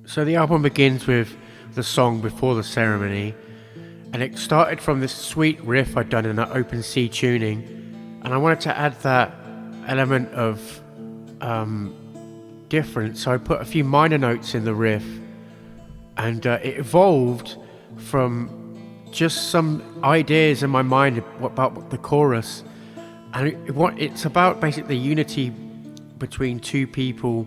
So the album begins with the song Before the Ceremony, and it started from this sweet riff I'd done in that open C tuning, and I wanted to add that element of difference. So I put a few minor notes in the riff, and it evolved from just some ideas in my mind about the chorus, and it's about basically unity between two people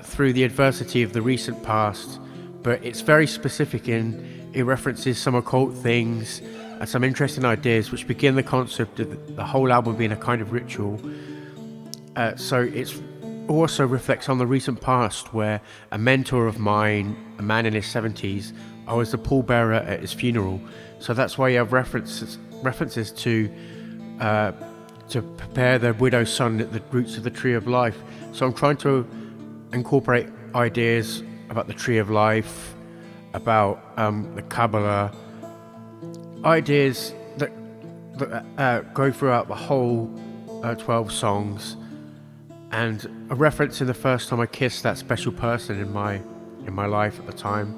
through the adversity of the recent past, but it's very specific in it references some occult things and some interesting ideas which begin the concept of the whole album being a kind of ritual. So it's also reflects on the recent past where a mentor of mine, a man in his 70s, I was the pallbearer at his funeral. So that's why you have references to prepare the widow's son at the roots of the tree of life. So I'm trying to incorporate ideas about the tree of life, about the Kabbalah, ideas that go throughout the whole 12 songs, and a reference in the first time I kissed that special person in my life at the time.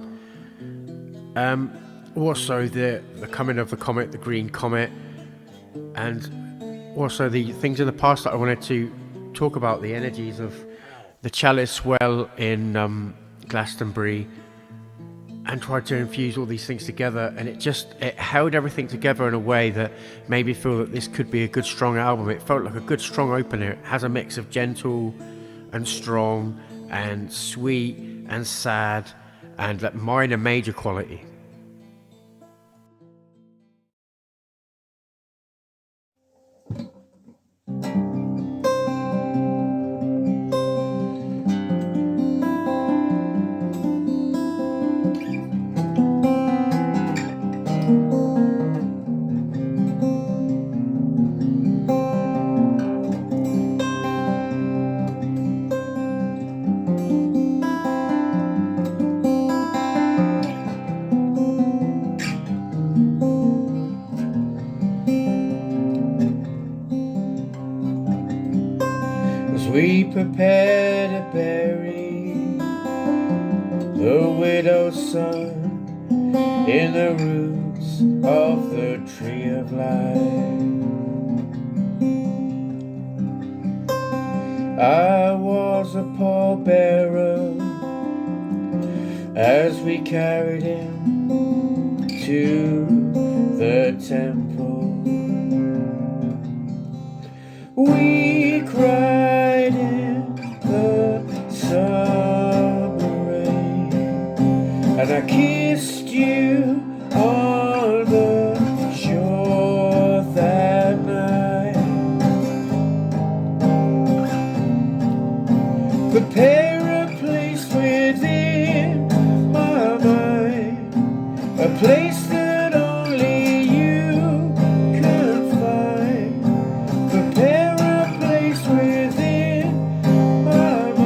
Also the coming of the comet, the green comet, and also the things in the past that I wanted to talk about, the energies of the chalice well in Glastonbury, and tried to infuse all these things together, and it held everything together in a way that made me feel that this could be a good strong album. It felt like a good strong opener. It has a mix of gentle and strong and sweet and sad and that minor major quality. As we prepare to bury the widow's son in the roots of the tree of life, I was a pallbearer as we carried him to the temple. We cried in the summer rain, and I kissed you on the shore that night. Prepare a place within my mind, a place that only you can find. Prepare a place within my mind.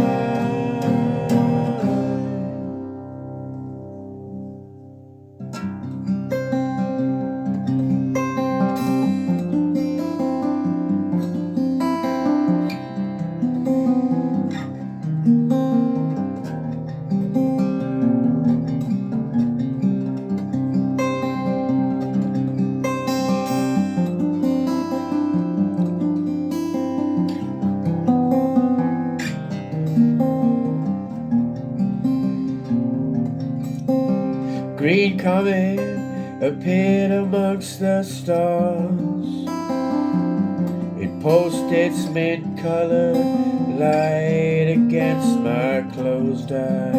Green comet appeared amongst the stars. It pulsed its mint-colored light against my closed eyes.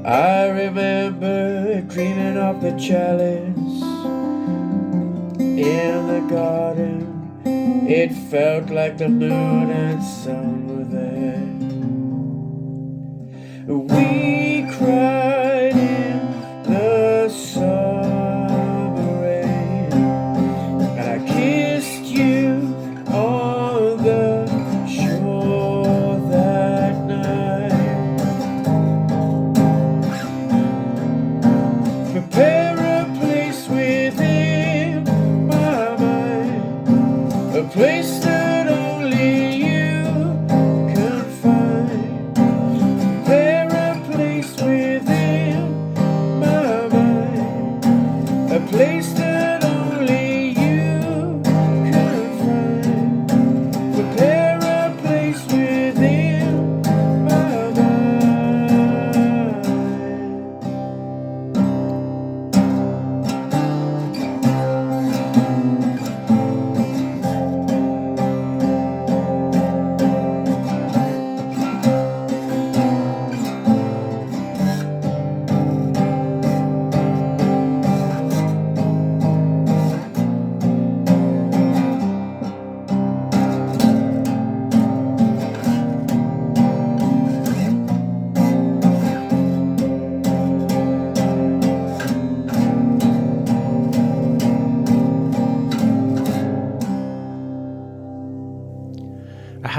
I remember dreaming of the chalice in the garden. It felt like the moon and sun were there. We cried in the summer rain, and I kissed you on the shore that night. Prepare a place within my mind, a place that only you can find.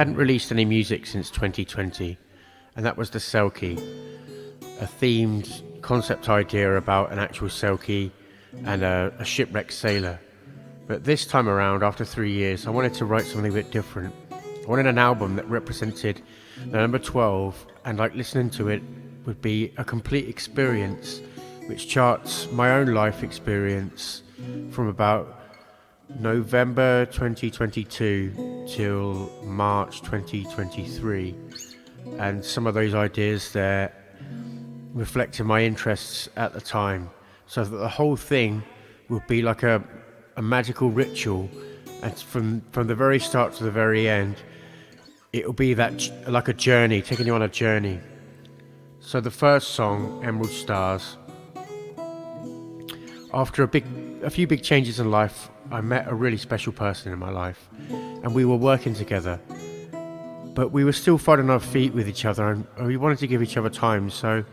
hadn't released any music since 2020, and that was the Selkie, a themed concept idea about an actual Selkie and a shipwrecked sailor. But this time around, after 3 years, I wanted to write something a bit different. I wanted an album that represented the number 12, and like listening to it would be a complete experience which charts my own life experience from about November 2022 till March 2023, and some of those ideas there reflected my interests at the time, so that the whole thing would be like a magical ritual, and from the very start to the very end it will be that like a journey, taking you on a journey. So the first song, Emerald Stars, after a few big changes in life, I met a really special person in my life, and we were working together, but we were still finding our feet with each other, and we wanted to give each other time. So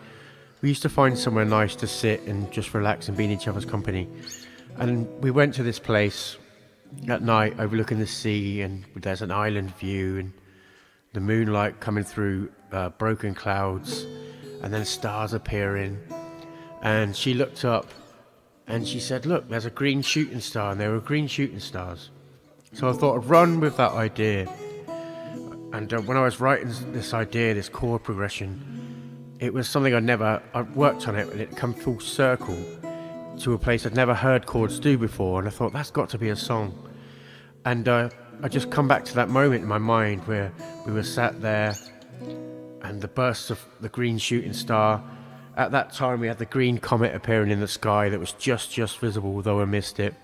we used to find somewhere nice to sit and just relax and be in each other's company. And we went to this place at night overlooking the sea, and there's an island view and the moonlight coming through broken clouds, and then stars appearing. And she looked up and she said, "Look, there's a green shooting star," and there were green shooting stars. So I thought I'd run with that idea. And when I was writing this idea, this chord progression, it was something I worked on it, and it come full circle to a place I'd never heard chords do before, and I thought that's got to be a song. And I just come back to that moment in my mind where we were sat there and the bursts of the green shooting star. At that time we had the green comet appearing in the sky that was just visible, though I missed it.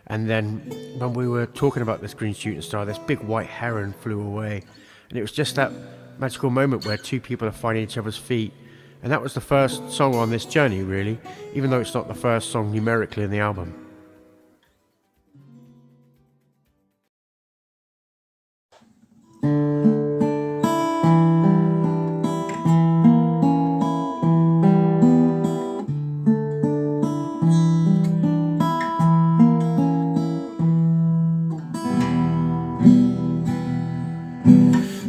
And then when we were talking about this green shooting star, this big white heron flew away, and it was just that magical moment where two people are finding each other's feet. And that was the first song on this journey, really, even though it's not the first song numerically in the album.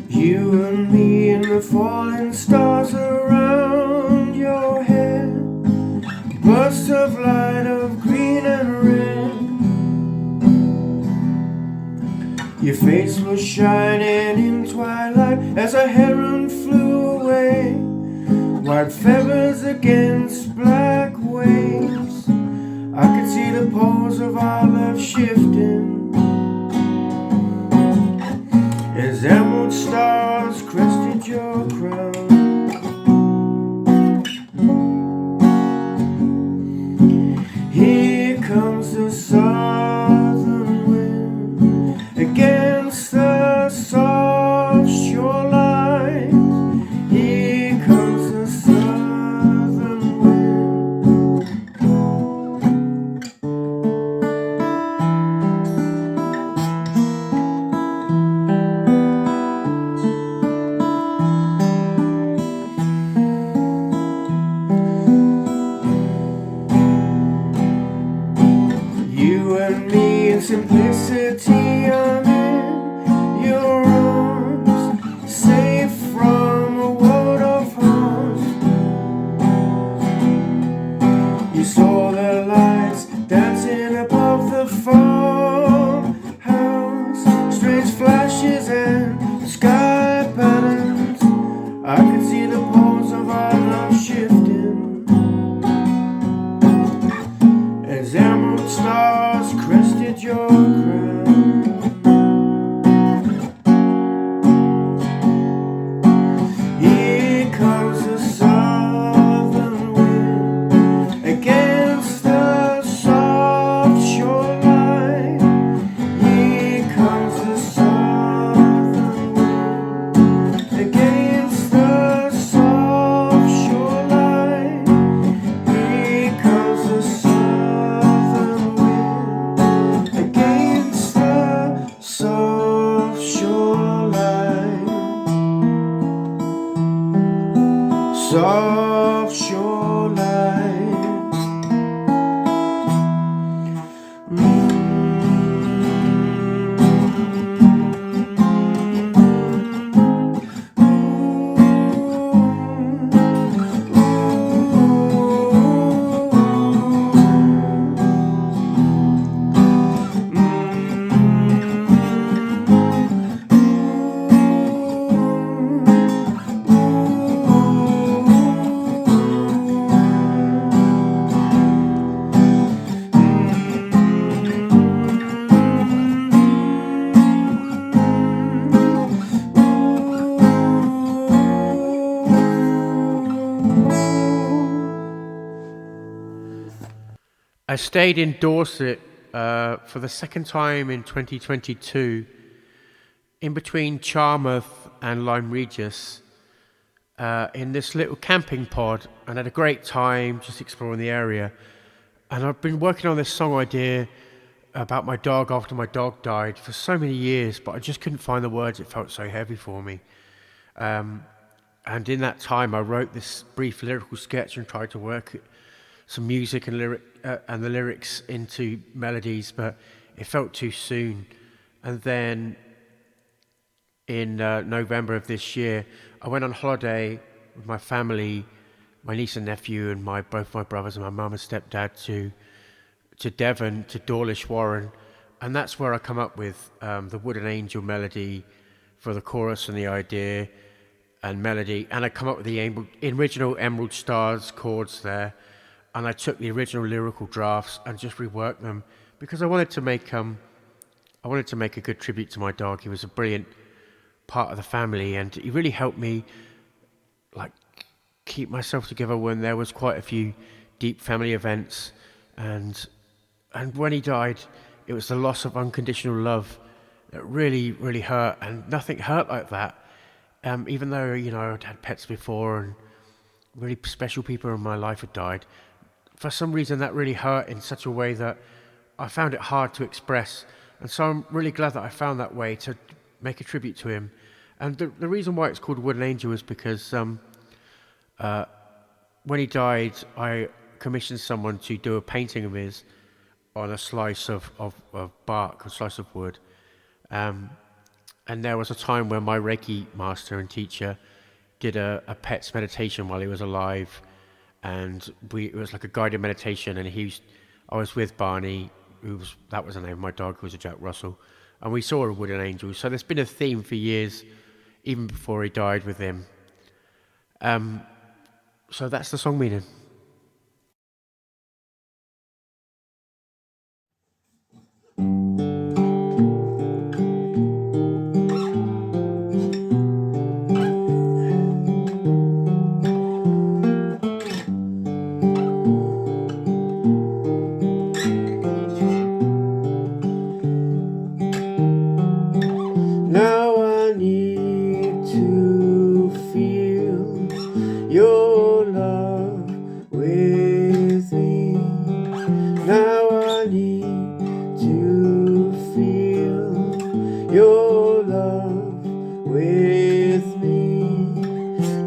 You and me and the falling stars around your head, bursts of light of green and red. Your face was shining in twilight as a heron flew away, white feathers against black waves. I could see the poles of our love shifting as emerald stars crested your crown. Here comes the southern wind against the soft shoreline. Here comes the southern wind. You and me in simplicity, I'm in your arms, safe from a world of harm. You saw the lights dancing above the farmhouse, strange flashes and sky patterns. I could see the poles of our love shifting as emerald stars crested your crown. Here comes the southern wind against the soft shoreline. Here comes the southern wind against the soft shoreline. Here comes the southern wind against the soft shoreline. Soft shoreline. I stayed in Dorset for the second time in 2022, in between Charmouth and Lyme Regis, in this little camping pod, and had a great time just exploring the area. And I've been working on this song idea about my dog after my dog died for so many years, but I just couldn't find the words. It felt so heavy for me. And in that time, I wrote this brief lyrical sketch and tried to work some music and the lyrics into melodies, but it felt too soon. And then in November of this year, I went on holiday with my family, my niece and nephew, and both my brothers and my mum and stepdad to Devon, to Dawlish Warren, and that's where I come up with the Wooden Angel melody for the chorus and the idea and melody, and I come up with the original Emerald Stars chords there, and I took the original lyrical drafts and just reworked them because I wanted to make a good tribute to my dog. He was a brilliant part of the family, and he really helped me keep myself together when there was quite a few deep family events, and when he died, it was the loss of unconditional love that really, really hurt, and nothing hurt like that. Even though, I'd had pets before and really special people in my life had died, for some reason that really hurt in such a way that I found it hard to express. And so I'm really glad that I found that way to make a tribute to him. And the reason why it's called Wooden Angel is because when he died, I commissioned someone to do a painting of his on a slice of bark, a slice of wood. And there was a time when my Reiki master and teacher did a pet's meditation while he was alive, and it was like a guided meditation. And I was with Barney, that was the name of my dog, who was a Jack Russell, and we saw a wooden angel. So there's been a theme for years, even before he died, with him. So that's the song meaning. Now I need to feel your love with me. Now I need to feel your love with me.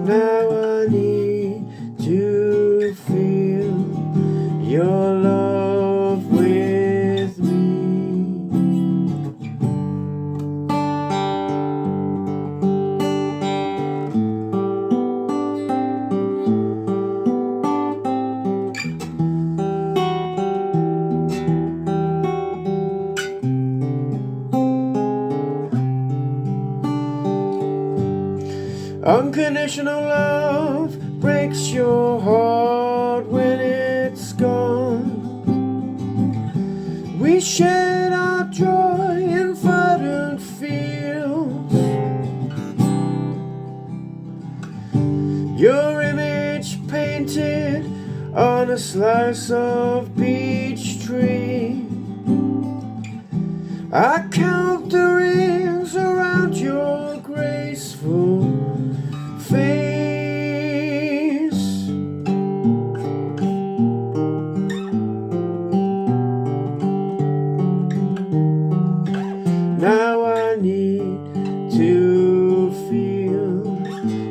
Now I need to feel your love with me. Unconditional love breaks your heart when it's gone. We shared our joy in verdant fields. Your image painted on a slice of beech tree. I count the rings around your graceful face. Now I need to feel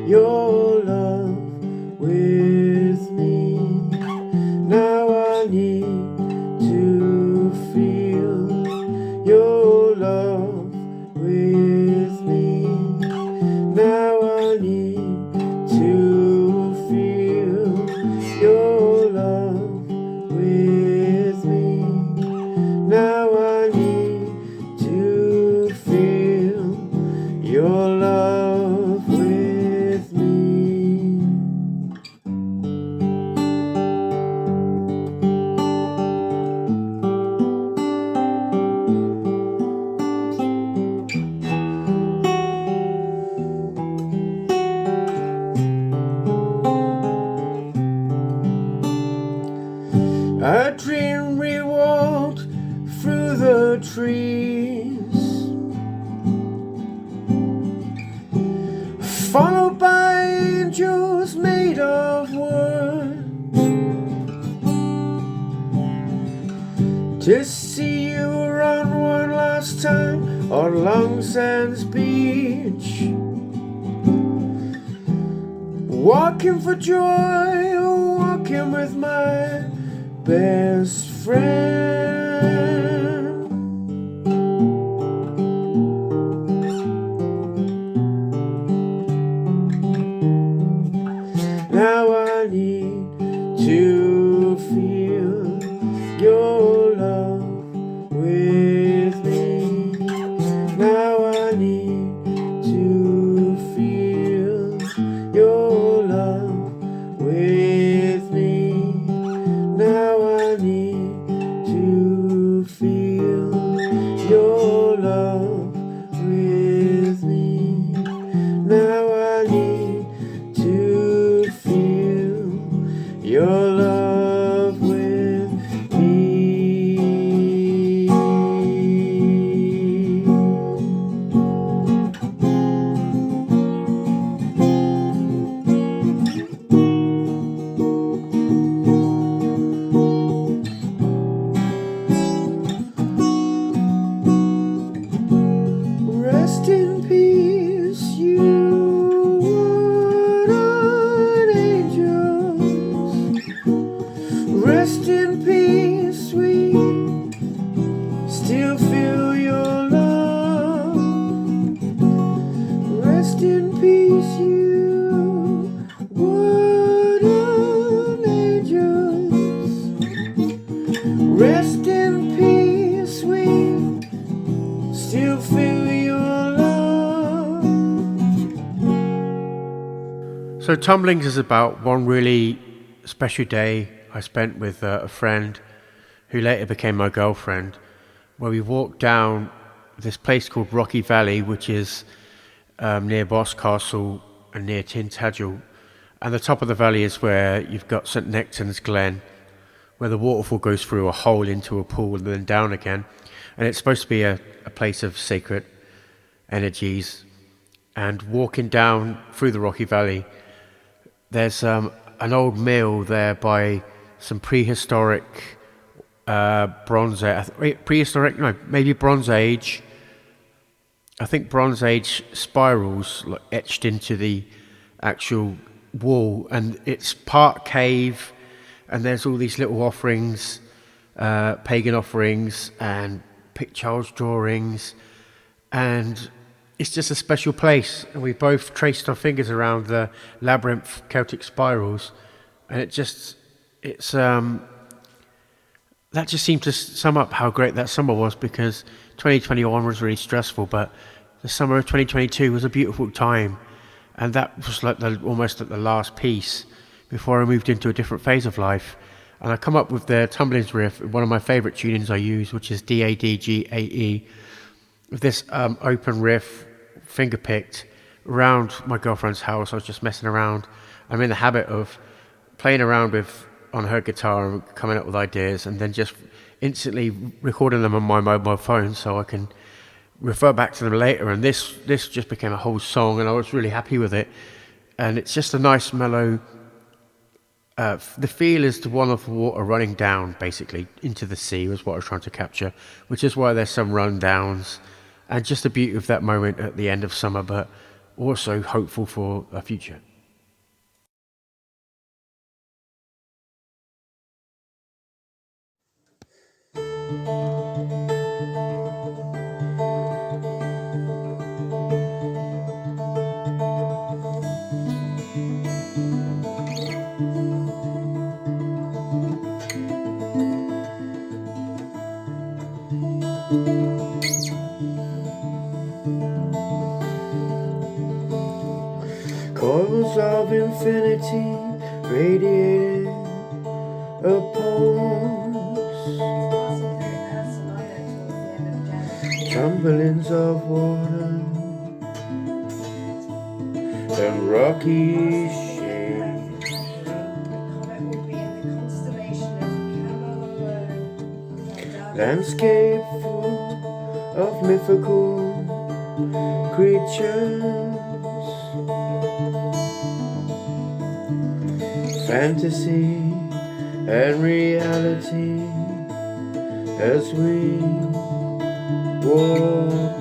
your love with me. Now I need to feel your love with me. Now I need to feel your love with me. Now I need to feel your love with me. to see you run one last time on Long Sands Beach. Walking for joy, walking with my best friend. Now I need to feel your love with me. Now I need to feel your love with me. Now I need to feel your love with me. Now I need to feel your love with me. Rest in peace, you wooden angels. Rest in peace, we still feel your love. Rest in peace, you wooden angels. Rest in peace, we still feel your love. So Tumblings is about one really special day I spent with a friend who later became my girlfriend, where we walked down this place called Rocky Valley, which is near Boscastle and near Tintagel. And the top of the valley is where you've got St Nectan's Glen, where the waterfall goes through a hole into a pool and then down again. And it's supposed to be a place of sacred energies. And walking down through the Rocky Valley, there's an old mill there by some prehistoric Bronze Age, maybe Bronze Age. I think Bronze Age spirals like etched into the actual wall, and it's part cave, and there's all these little offerings, pagan offerings, and child's drawings, and it's just a special place. And we both traced our fingers around the labyrinth Celtic spirals, and that just seemed to sum up how great that summer was, because 2021 was really stressful, but the summer of 2022 was a beautiful time, and that was like almost at the last piece before I moved into a different phase of life. And I come up with the Tumblings riff, one of my favourite tunings I use, which is D-A-D-G-A-E, with this open riff, finger-picked, around my girlfriend's house. I was just messing around. I'm in the habit of playing around on her guitar and coming up with ideas, and then just instantly recording them on my mobile phone so I can refer back to them later. And this just became a whole song, and I was really happy with it. And it's just a nice mellow. The feel is the one of water running down, basically, into the sea was what I was trying to capture, which is why there's some rundowns, and just the beauty of that moment at the end of summer, but also hopeful for a future. Coils of infinity radiated upon us, tumblings of water and rocky shades, landscape full of mythical creatures, fantasy and reality as we walk on.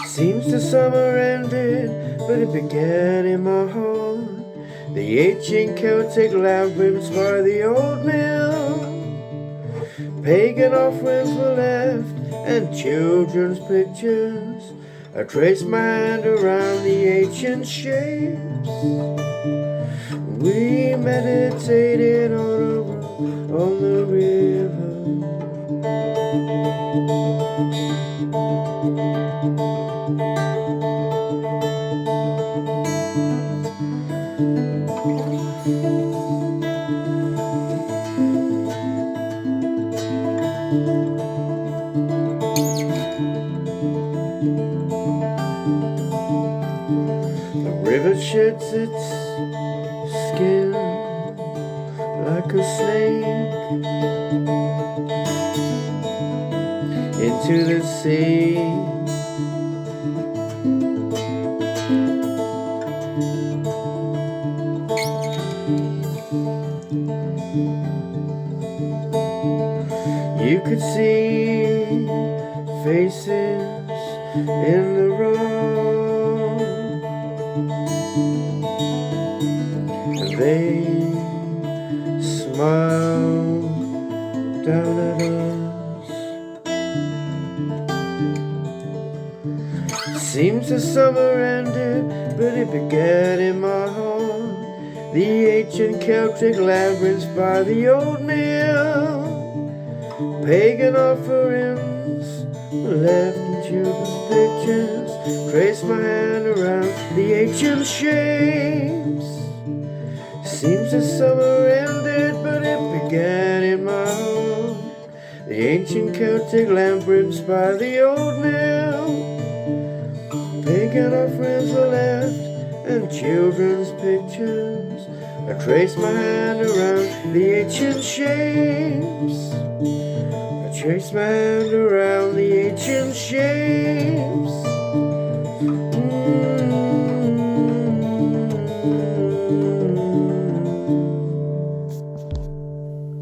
Seems the summer ended, but it began in my heart. The ancient Celtic labyrinths by the old mill. Pagan offerings were left and children's pictures. I traced my hand around the ancient shapes. We meditated on the river. The river sheds its skin like a snake into the sea. You could see faces in the road, and they smiled down at us. Seems the summer ended, but it began in my heart. The ancient Celtic labyrinths by the old mill. Pagan offerings left in children's pictures. Trace my hand around the ancient shapes. Seems the summer ended, but it began in my heart. The ancient Celtic labyrinths by the old mill. Pagan offerings were left and children's pictures. I traced my hand around the ancient shapes. Trace my hand around the ancient shapes.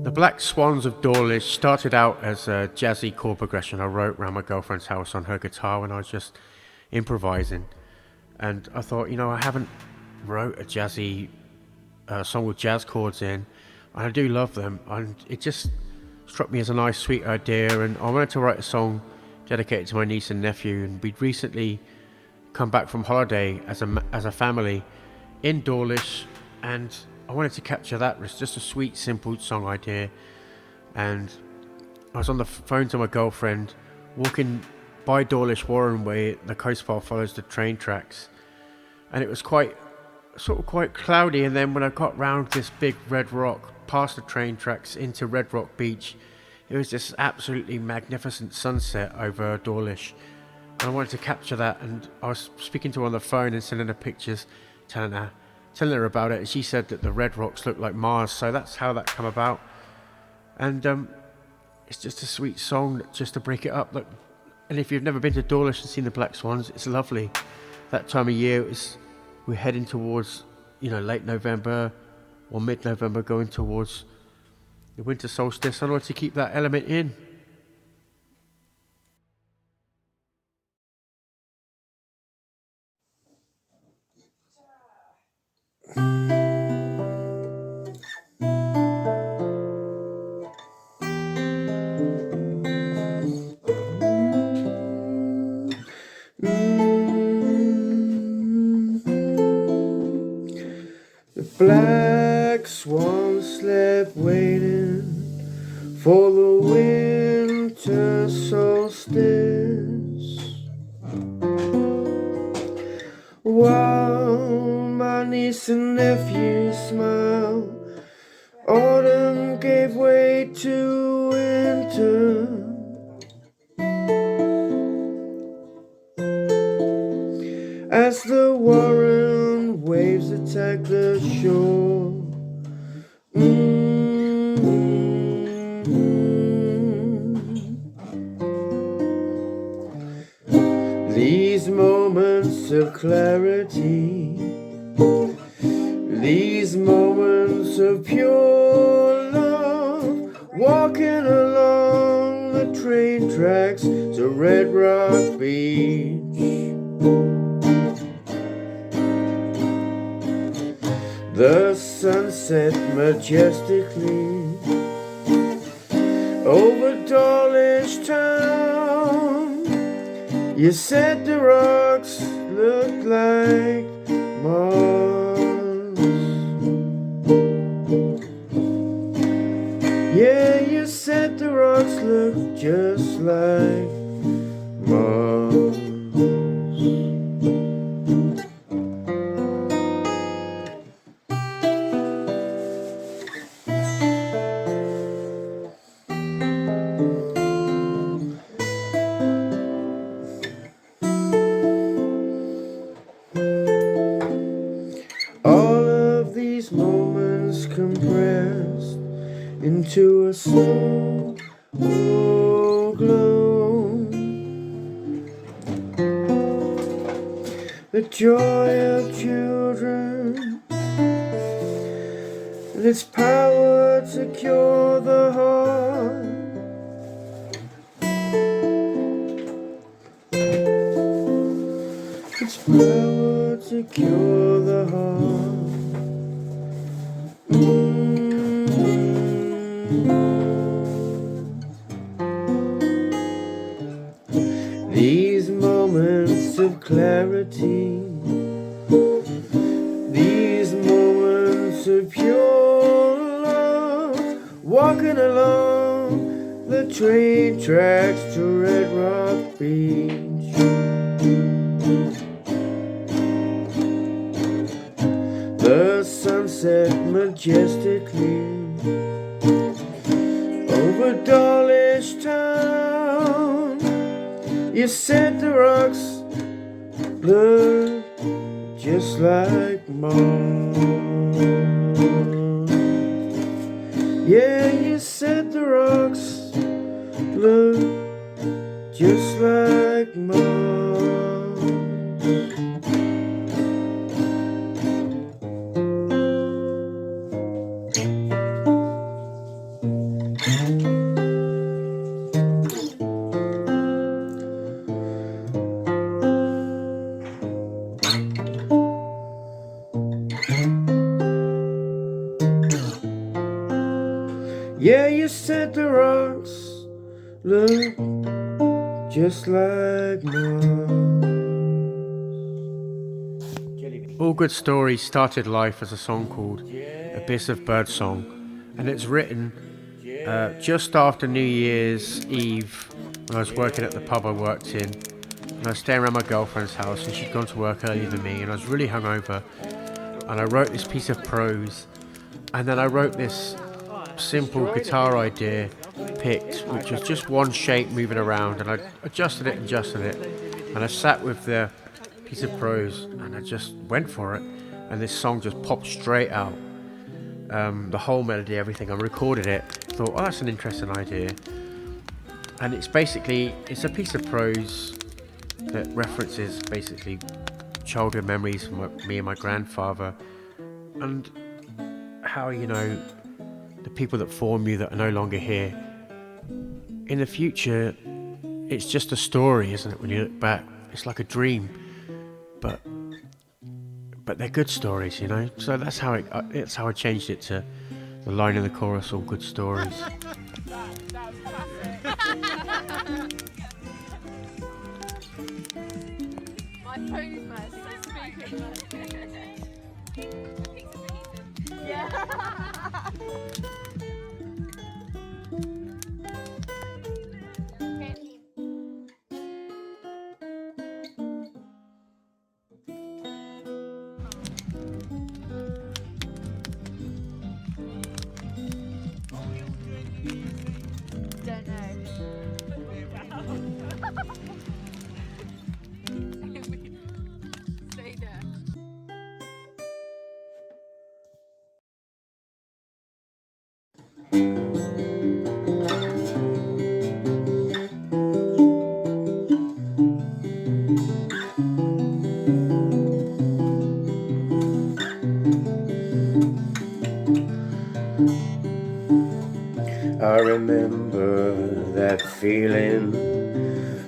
The Black Swans of Dawlish started out as a jazzy chord progression I wrote around my girlfriend's house on her guitar when I was just improvising. And I thought, I haven't wrote a jazzy song with jazz chords in, and I do love them. And it just struck me as a nice, sweet idea, and I wanted to write a song dedicated to my niece and nephew. And we'd recently come back from holiday as a family in Dawlish, and I wanted to capture that. It was just a sweet, simple song idea. And I was on the phone to my girlfriend, walking by Dawlish Warren Way. The coast path follows the train tracks, and it was quite cloudy. And then when I got round this big red rock, past the train tracks into Red Rock Beach, it was this absolutely magnificent sunset over Dawlish, and I wanted to capture that. And I was speaking to her on the phone and sending her pictures, telling her about it, and she said that the red rocks look like Mars, so that's how that come about. And it's just a sweet song just to break it up. Look, and if you've never been to Dawlish and seen the Black Swans, it's lovely. That time of year we're heading towards late November or mid-November, going towards the winter solstice. I wanted to keep that element in. The black swan slept waiting for the winter solstice, while my niece and nephew smiled. Autumn gave way to winter, as the Warren waves attack the shore. These moments of clarity These moments of pure love, walking along the train tracks to Red Rock Beach. The sunset majestically over Dawlish town. You said the rocks looked like Mars. Yeah, you said the rocks looked just like Mars. All of these moments compressed into a snow glow. The joy of children and its power to cure the heart. Its power to cure the heart. These moments of clarity, these moments of pure love, walking along the train tracks to Red Rock Beach. The sunset majestically over Dawlish town. You said the rocks look just like Mars. Yeah, you said the rocks look just like Mars. Yeah, you said the rocks look just like Mars. All Good Stories started life as a song called Abyss of Birdsong, and it's written just after New Year's Eve when I was working at the pub I worked in, and I was staying around my girlfriend's house and she'd gone to work earlier than me and I was really hungover, and I wrote this piece of prose, and then I wrote this simple guitar idea picked, which was just one shape moving around, and I adjusted it, and I sat with the piece of prose and I just went for it, and this song just popped straight out. The whole melody, everything. I recorded it, thought, oh, that's an interesting idea, and it's a piece of prose that references basically childhood memories from me and my grandfather, and how, the people that form you that are no longer here. In the future, it's just a story, isn't it? When you look back, it's like a dream, but they're good stories, So that's how I changed it to the line in the chorus, all good stories. My phone is mad. Yeah. Don't know. Stay there. I remember that feeling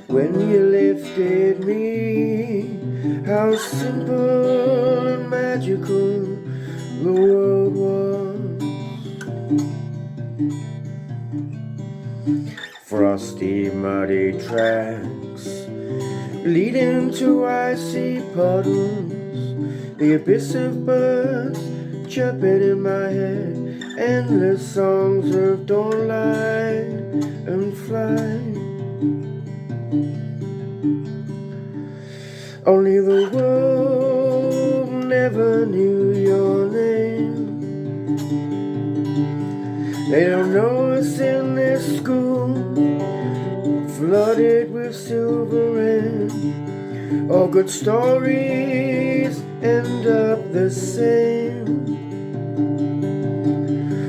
when you lifted me. How simple and magical the world was. Frosty, muddy tracks leading to icy puddles. The abyss of birds chirping in my head. Endless songs of dawn light and flight. Only the world never knew your name. They don't know us in this school, flooded with silver rain. All good stories end up the same.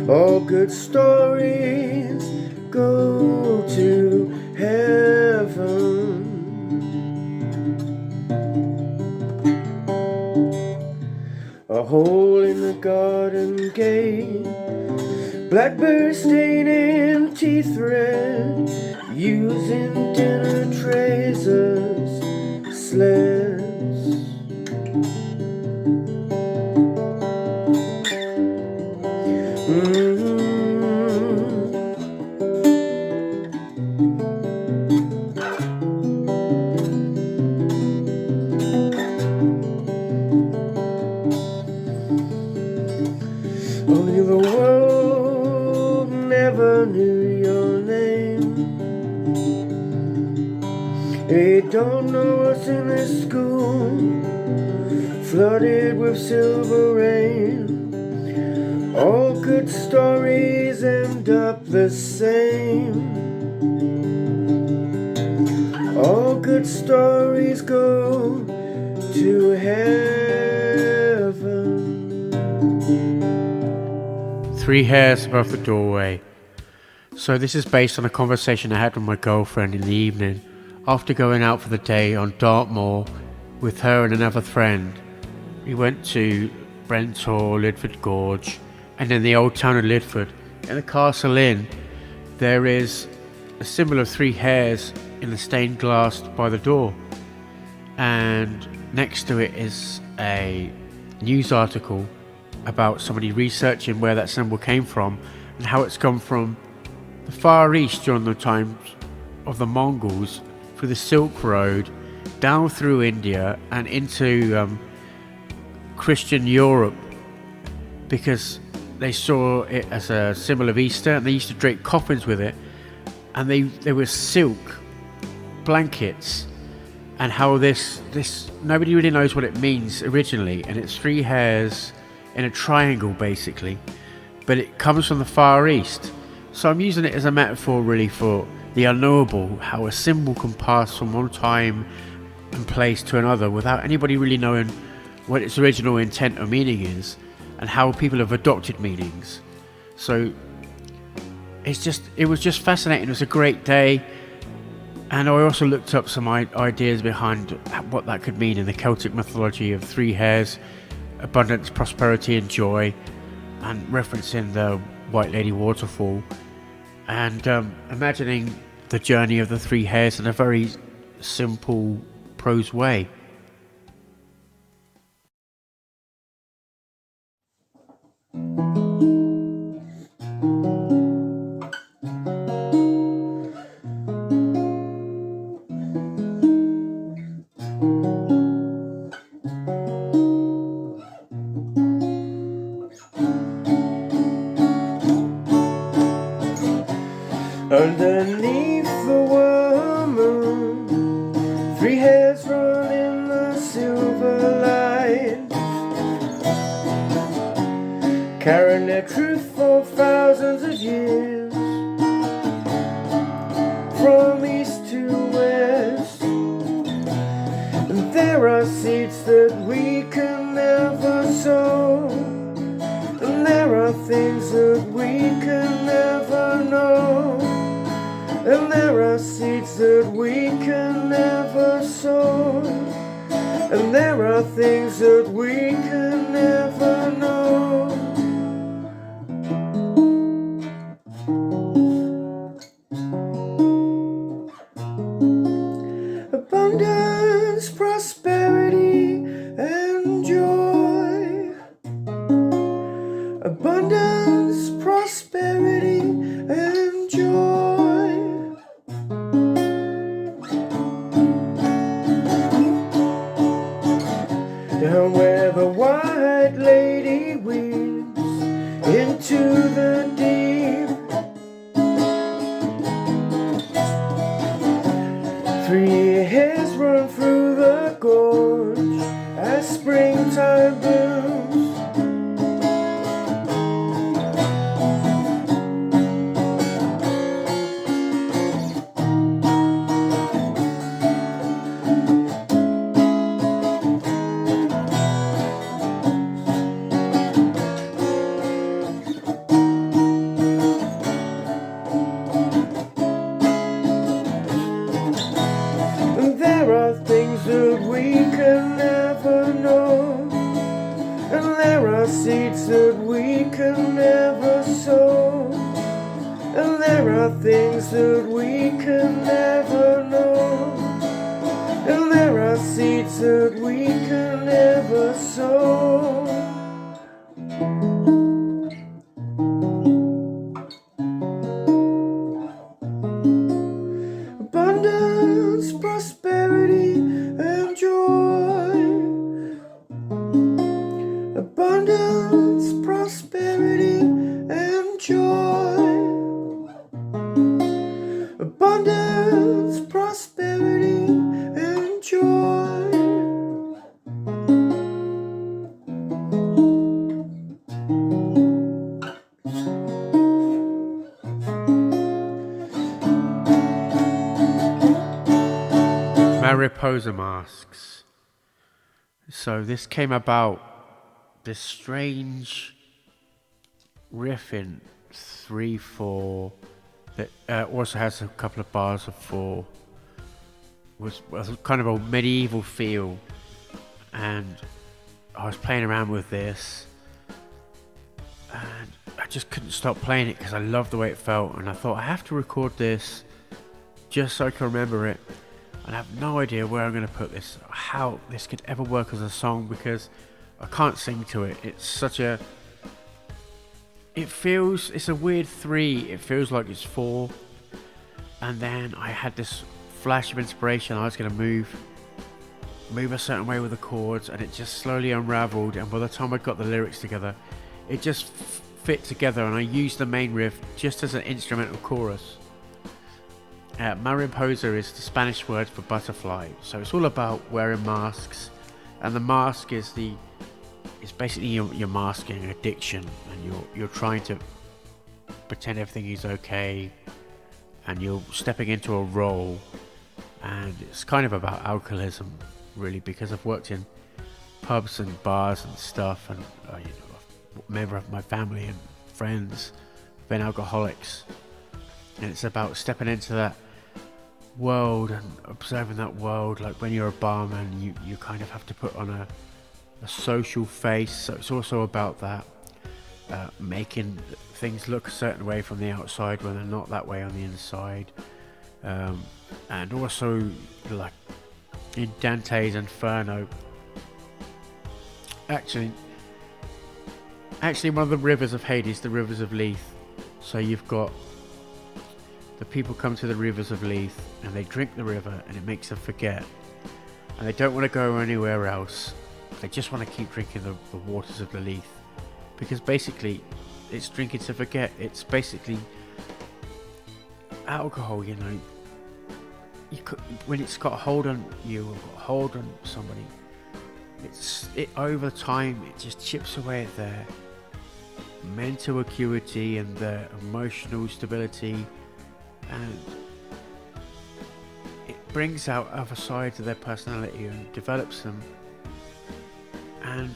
All good stories go to heaven. A hole in the garden gate, blackbird staining tea thread, using dinner trays as sleds. Only the world never knew your name. They don't know us in this school, flooded with silver rain. All good stories end up the same. All good stories go to heaven. Three hairs above the doorway. So this is based on a conversation I had with my girlfriend in the evening after going out for the day on Dartmoor with her and another friend. We went to Brentall, Lidford Gorge, and in the old town of Lidford, in the Castle Inn, there is a symbol of three hares in the stained glass by the door, and next to it is a news article about somebody researching where that symbol came from and how it's come from the Far East during the times of the Mongols, through the Silk Road, down through India and into Christian Europe, because they saw it as a symbol of Easter and they used to drape coffins with it, and they were silk blankets, and how this nobody really knows what it means originally, and it's three hairs in a triangle basically, but it comes from the Far East. So I'm using it as a metaphor really for the unknowable, how a symbol can pass from one time and place to another without anybody really knowing what its original intent or meaning is, and how people have adopted meanings. So it was just fascinating. It was a great day, and I also looked up some ideas behind what that could mean in the Celtic mythology of three hares, abundance, prosperity and joy, and referencing the White Lady waterfall, and imagining the journey of the three hares in a very simple prose way. Underneath the warm moon, three hares run in the silver light, carrying their truth for thousands of years, from east to west. And there are seeds that we can never sow, and there are things that we can never know. And there are seeds that we can never sow, and there are things that we can never know. down where the white lady weaves into the deep. 3 years run through the gorge as springtime blooms. And there are things that we can never know, and there are seeds that we can never sow, and there are things that we can never know, and there are seeds that we can never sow. Abundance, prosperity, and joy. Abundance, prosperity, and joy. Abundance, prosperity, and joy. Mariposa masks. So this came about, this strange riff in 3/4 that also has a couple of bars of 4. Was kind of a medieval feel, and I was playing around with this, and I just couldn't stop playing it because I loved the way it felt, and I thought I have to record this just so I can remember it. And I have no idea where I'm going to put this, how this could ever work as a song, because I can't sing to it. It's such a... it's a weird 3. It feels like it's 4. And then I had this flash of inspiration. I was going to move a certain way with the chords, and it just slowly unraveled. And by the time I got the lyrics together, it just fit together, and I used the main riff just as an instrumental chorus. Mariposa is the Spanish word for butterfly, so it's all about wearing masks, and the mask is basically you're masking addiction, and you're trying to pretend everything is okay, and you're stepping into a role, and it's kind of about alcoholism, really, because I've worked in pubs and bars and stuff, and a member of my family and friends have been alcoholics, and it's about stepping into that world and observing that world. Like when you're a barman, you kind of have to put on a social face, so it's also about that, making things look a certain way from the outside when they're not that way on the inside, and also like in Dante's Inferno, actually one of the rivers of Hades, the rivers of Lethe, so you've got the people come to the rivers of Lethe and they drink the river, and it makes them forget, and they don't want to go anywhere else. They just want to keep drinking the waters of the Lethe, because basically it's drinking to forget. It's basically alcohol, when it's got a hold on you or got a hold on somebody, it over time it just chips away at their mental acuity and their emotional stability, and it brings out other sides of their personality and develops them, and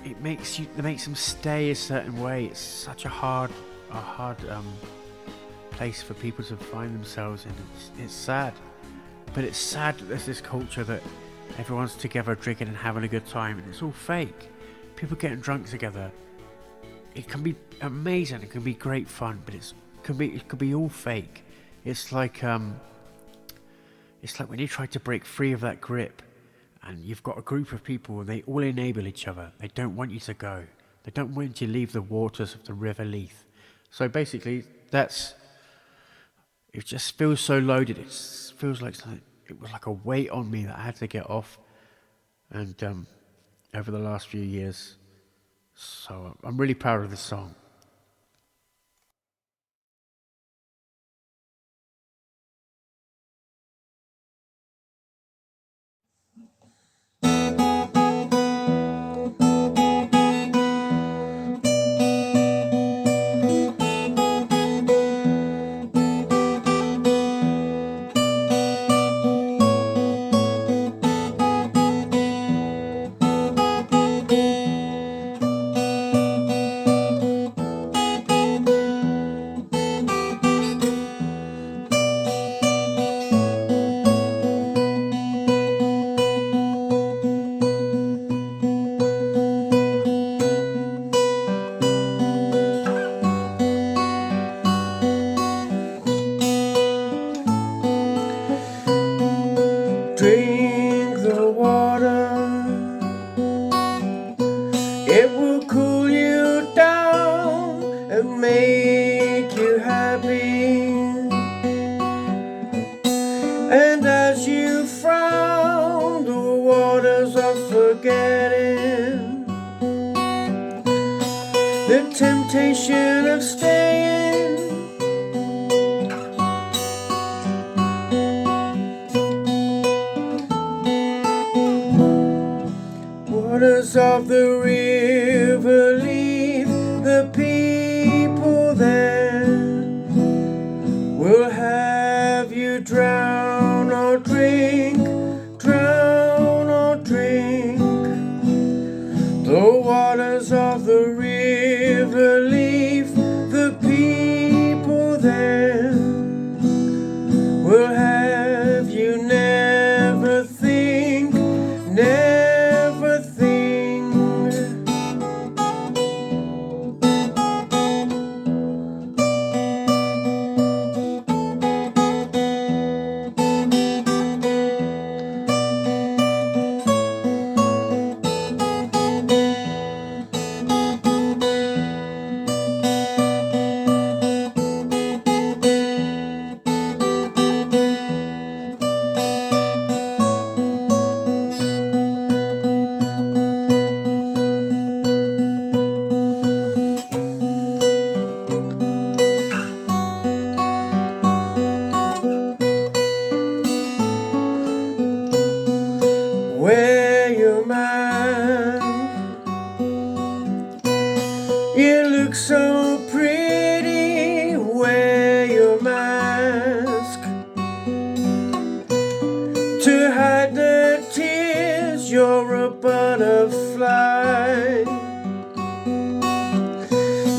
it makes them stay a certain way. It's such a hard place for people to find themselves in. It's sad, but it's sad that there's this culture that everyone's together drinking and having a good time, and it's all fake. People getting drunk together, it can be amazing, it can be great fun, but it could be all fake. It's like when you try to break free of that grip, and you've got a group of people and they all enable each other. They don't want you to go. They don't want you to leave the waters of the River Lethe. So basically, it just feels so loaded. It feels like something. It was like a weight on me that I had to get off. and over the last few years. So I'm really proud of this song. Drink the water, it will cool you down and make you happy. And as you frown, the waters of forgetting, the temptation of staying. Waters of the river leave the people there, will have you drown or drink, drown or drink. The waters of the river leave the people there, will have you never think, never think. Wear your mask, you look so pretty. Wear your mask to hide the tears. You're a butterfly,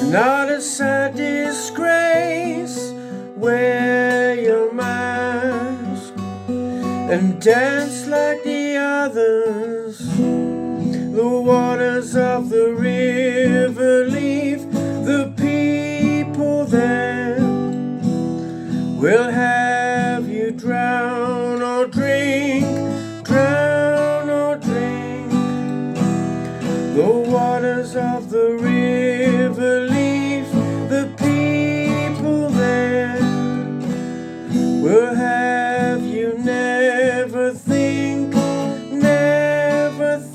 not a sad disgrace. Wear your mask and dance like the others. The waters of the river leave the people there, will have you drown or drink, drown or drink. The waters of the river leave the people there, will have you never think, never think.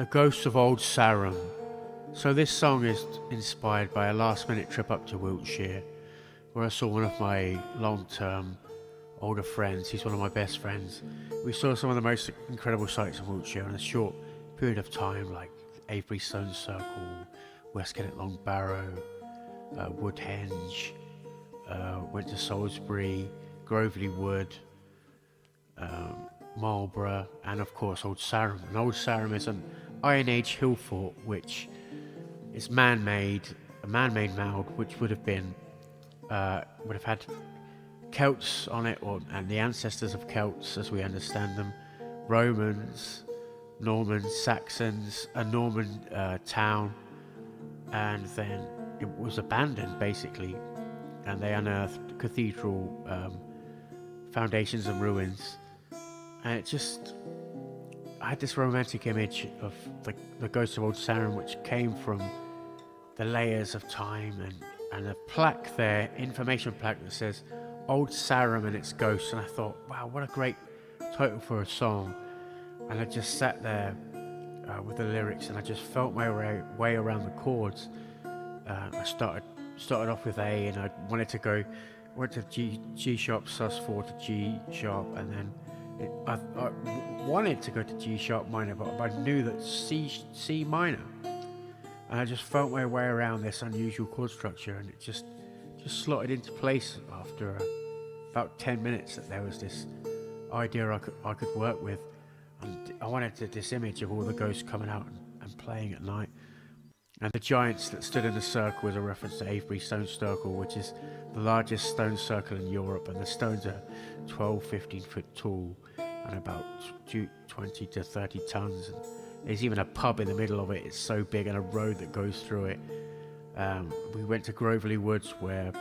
Ghosts of Old Sarum. So this song is inspired by a last minute trip up to Wiltshire, where I saw one of my long-term older friends. He's one of my best friends. We saw some of the most incredible sights of Wiltshire in a short period of time, like Avebury Stone Circle, West Kennet Long Barrow, Woodhenge, went to Salisbury, Groveley Wood, Marlborough, and of course Old Sarum. And Old Sarum is an Iron Age hill fort which is man-made, a man-made mound which would have had Celts on it, and the ancestors of Celts as we understand them, Romans, Normans, Saxons, a Norman town, and then it was abandoned basically, and they unearthed cathedral foundations and ruins, and I had this romantic image of the ghost of Old Sarum, which came from the layers of time, and a plaque there, information plaque that says Old Sarum and its ghost, and I thought, wow, what a great title for a song. And I just sat there with the lyrics, and I just felt my way around the chords. I started off with A, and I went to G sharp sus4 to G sharp, and then I wanted to go to G sharp minor, but I knew that C minor, and I just felt my way around this unusual chord structure, and it just slotted into place after about 10 minutes. That there was this idea I could work with, and I wanted this image of all the ghosts coming out and playing at night. And the giants that stood in the circle was a reference to Avebury Stone Circle, which is the largest stone circle in Europe, and the stones are 15 foot tall and about 20 to 30 tons. And there's even a pub in the middle of it. It's so big, and a road that goes through it. We went to Groveley Woods, where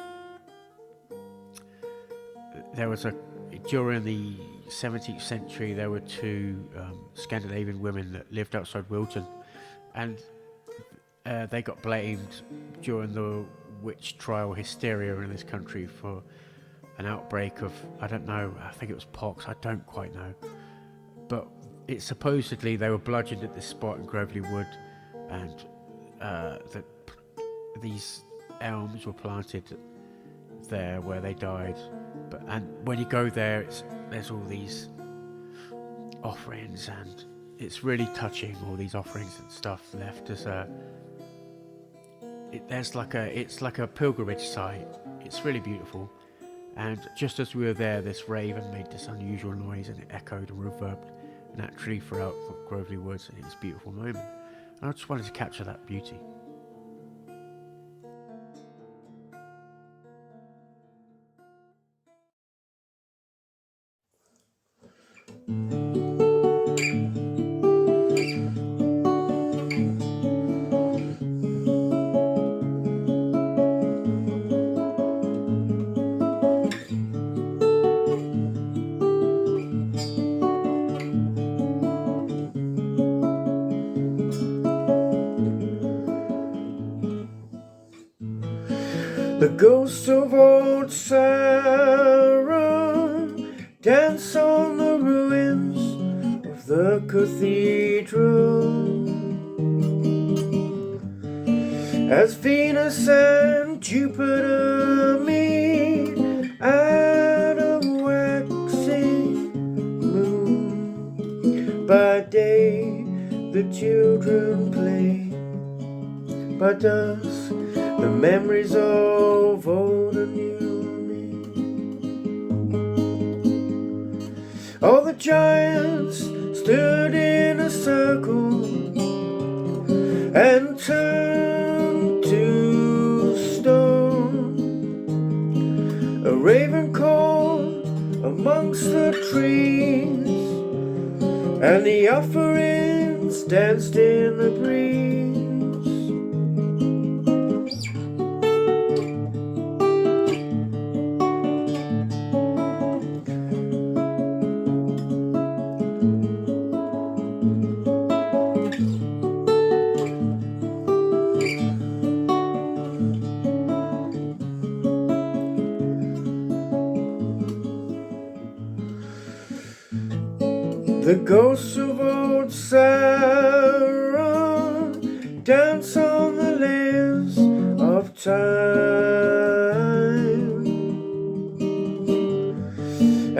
there was during the 17th century, there were two Scandinavian women that lived outside Wilton, and they got blamed during the witch trial hysteria in this country for an outbreak of, I don't know, I think it was pox, I don't quite know. But it supposedly they were bludgeoned at this spot in Groveley Wood, and these elms were planted there where they died. And when you go there, there's all these offerings, and it's really touching, all these offerings and stuff left as it's like a pilgrimage site. It's really beautiful. And just as we were there, this raven made this unusual noise, and it echoed and reverbed naturally throughout Groveley Woods, and it was a beautiful moment. And I just wanted to capture that beauty. The ghosts of Old Sarum dance on the ruins of the cathedral, as Venus and Jupiter meet at a waxing moon. By day the children play, by dusk the memories of old and new me. All the giants stood in a circle and turned to stone. A raven called amongst the trees, and the offerings danced in the breeze. The ghosts of Old Sarum dance on the layers of time,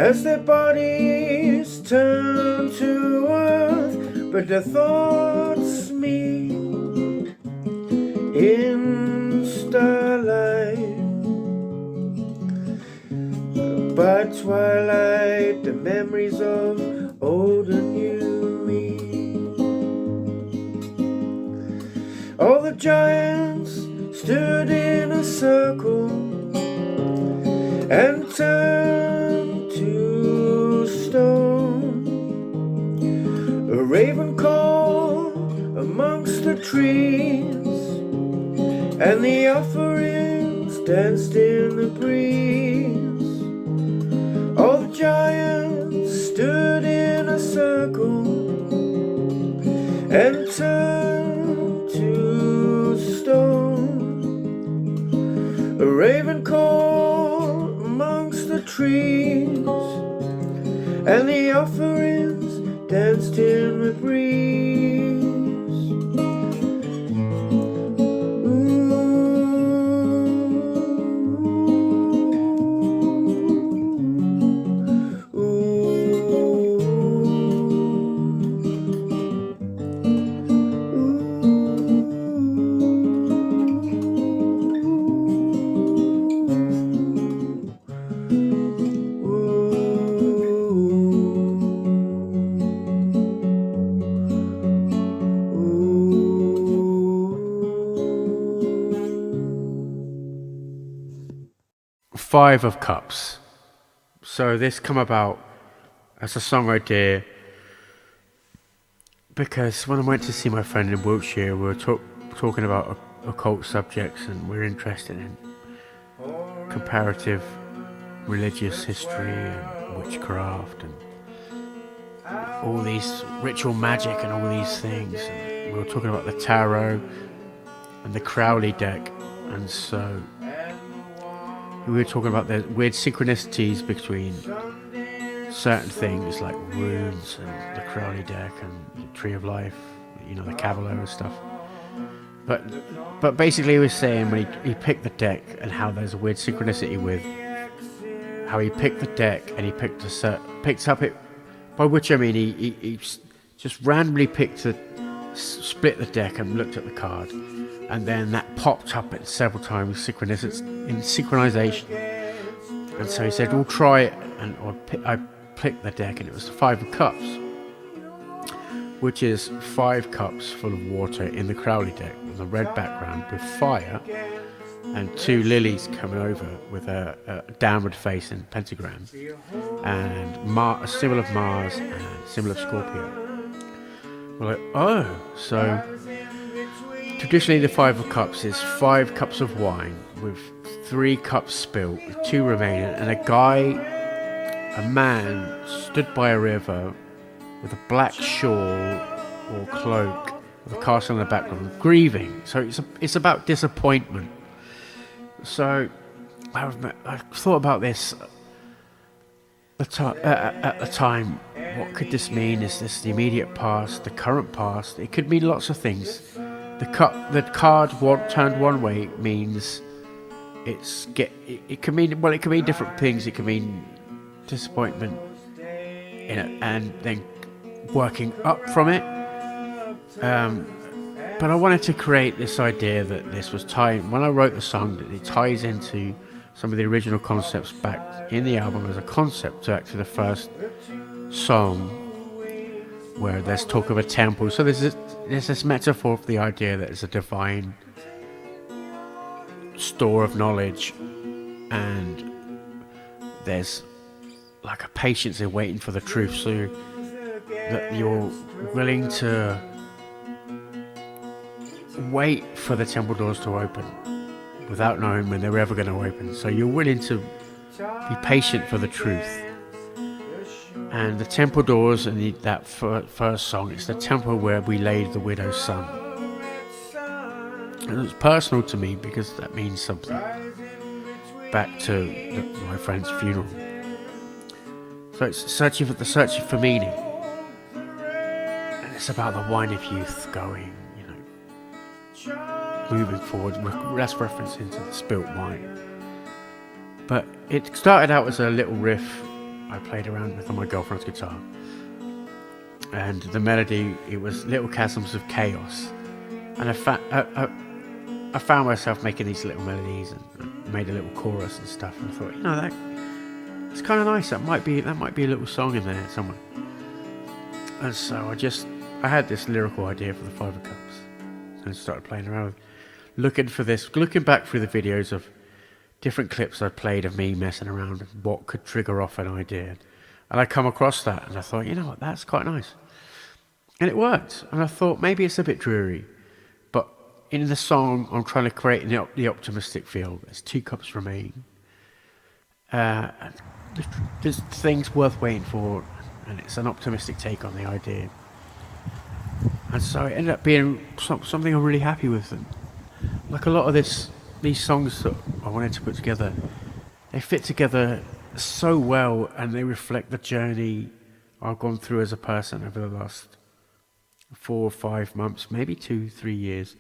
as their bodies turn to earth, but their thoughts meet in starlight. By twilight, the memories of old and new me. All the giants stood in a circle and turned to stone. A raven called amongst the trees, and the offerings danced in the breeze. All the giants stood in a circle and turned to stone. A raven called amongst the trees, and the offerings danced in the breeze. Five of Cups. So this come about as a song idea because when I went to see my friend in Wiltshire, we were talking about occult subjects, and we're interested in comparative religious history and witchcraft and all these ritual magic and all these things. And we were talking about the tarot and the Crowley deck, and so we were talking about the weird synchronicities between certain things like runes and the Crowley deck and the Tree of Life, the Kabbalah and stuff. But basically he was saying when he picked the deck and how there's a weird synchronicity with how he picked the deck, and he picked up it, by which I mean he just randomly split the deck and looked at the card, and then that popped up at several times in synchronization. And so he said, we'll try it, and I picked the deck, and it was the Five of Cups, which is 5 cups full of water in the Crowley deck with a red background with fire and 2 lilies coming over with a downward facing pentagram, and a symbol of Mars and a symbol of Scorpio. We're like, oh, so traditionally the 5 of Cups is 5 cups of wine with 3 cups spilt, 2 remaining, and a man stood by a river with a black shawl or cloak with a castle in the background, grieving. So it's about disappointment. So I thought about this at the time. What could this mean? Is this the immediate past, the current past? It could mean lots of things. The card turned one way means it can mean different things. It can mean disappointment and then working up from it. But I wanted to create this idea that this was tied, when I wrote the song, that it ties into some of the original concepts back in the album as a concept to actually the first song where there's talk of a temple. So there's this metaphor for the idea that it's a divine store of knowledge, and there's like a patience in waiting for the truth, so that you're willing to wait for the temple doors to open without knowing when they're ever going to open. So you're willing to be patient for the truth. And the temple doors in that first song, it's the temple where we laid the widow's son. And it's personal to me because that means something back to my friend's funeral. So it's searching for meaning. And it's about the wine of youth going, moving forward. That's referencing to the spilt wine. But it started out as a little riff I played around with on my girlfriend's guitar. And the melody, it was little chasms of chaos. And I found myself making these little melodies and made a little chorus and stuff. And I thought, that it's kind of nice. That might be a little song in there somewhere. And so I had this lyrical idea for the Five of Cups, and started playing around with, looking back through the videos of different clips I played of me messing around and what could trigger off an idea. And I come across that, and I thought, what, that's quite nice. And it worked. And I thought, maybe it's a bit dreary, but in the song, I'm trying to create the optimistic feel. There's 2 cups remaining. There's things worth waiting for, and it's an optimistic take on the idea. And so it ended up being something I'm really happy with. And like a lot of these songs that I wanted to put together, they fit together so well, and they reflect the journey I've gone through as a person over the last 4 or 5 months, maybe 2-3 years,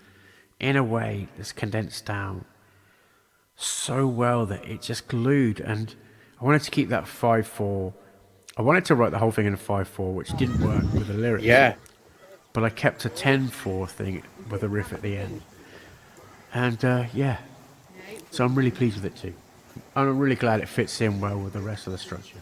in a way that's condensed down so well that it just glued. And I wanted to keep that 5/4. I wanted to write the whole thing in a 5/4, which didn't work with the lyrics. Yeah. But I kept a 10/4 thing with a riff at the end. And so I'm really pleased with it too. And I'm really glad it fits in well with the rest of the structure.